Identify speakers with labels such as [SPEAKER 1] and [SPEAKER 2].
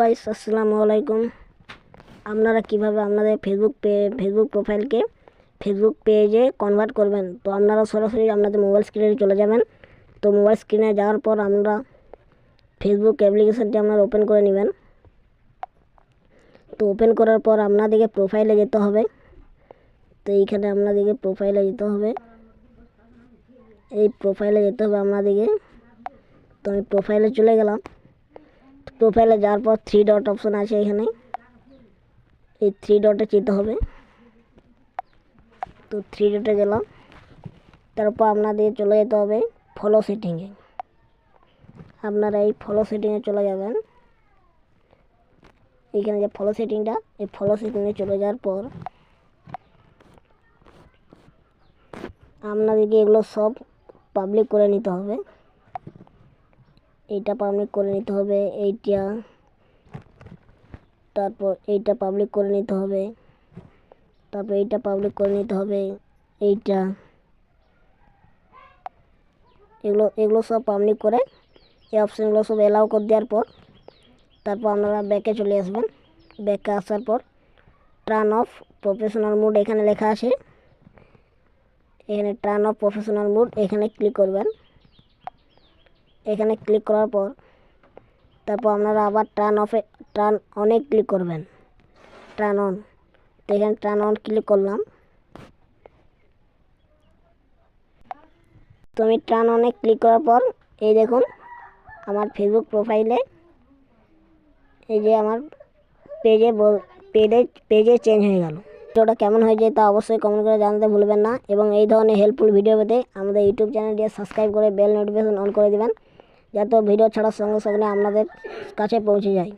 [SPEAKER 1] Guys আসসালামু আলাইকুম। আপনারা কিভাবে আপনাদের ফেসবুক প্রোফাইলকে ফেসবুক পেজে কনভার্ট করবেন, তো আপনারা সরাসরি আপনাদের মোবাইল স্ক্রিনে চলে যাবেন। তো মোবাইল স্ক্রিনে যাওয়ার পর আমরা ফেসবুক অ্যাপ্লিকেশনটি আপনারা ওপেন করে নেবেন। তো ওপেন করার পর আপনাদেরকে প্রোফাইলে যেতে হবে। তো এইখানে আপনাদেরকে প্রোফাইলে যেতে হবে, আপনাদেরকে। তো আমি প্রোফাইলে চলে গেলাম। প্রোফাইলে যাওয়ার পর 3 ডট অপশন আছে, এখানে এই 3 ডটে যেতে হবে। তো 3 ডটে গেলাম, তারপর আপনাদের চলে যেতে হবে ফলো সেটিংয়ে। আপনারা এই ফলো সেটিংয়ে চলে যাবেন। এইখানে যে ফলো সেটিংটা, এই ফলো সেটিংয়ে চলে যাওয়ার পর আপনাদেরকে এগুলো সব পাবলিক করে নিতে হবে। এইটা পাবলিক করে নিতে হবে, এইটা, তারপর এইটা পাবলিক করে নিতে হবে, তারপর এইটা পাবলিক করে নিতে হবে, এইটা, এগুলো সব পাবলিক করে এই অপশানগুলো সব অ্যালাউ করে দেওয়ার পর তারপর আপনারা ব্যাকে চলে আসবেন। ব্যাকে আসার পর টার্ন অফ প্রফেশনাল মোড এখানে লেখা আছে, এখানে টার্ন অফ প্রফেশনাল মোড এখানে ক্লিক করবেন। এখানে ক্লিক করার পর তারপর আপনারা আবার টার্ন অনে ক্লিক করবেন, টার্ন অন। তো এখানে টার্ন অন ক্লিক করলাম। তো আমি টার্ন অনে ক্লিক করার পর এই দেখুন আমার ফেসবুক প্রোফাইলে এই যে আমার পেজে চেঞ্জ হয়ে গেল। ভিডিওটা কেমন হয়েছে তা অবশ্যই কমেন্ট করে জানাতে ভুলবেন না, এবং এই ধরনের হেল্পফুল ভিডিও পেতে আমাদের ইউটিউব চ্যানেলটি সাবস্ক্রাইব করে বেল নোটিফিকেশন অন করে দেবেন, যাতে ভিডিও ছাড়ার সঙ্গে সঙ্গে আপনাদের কাছে পৌঁছে যায়।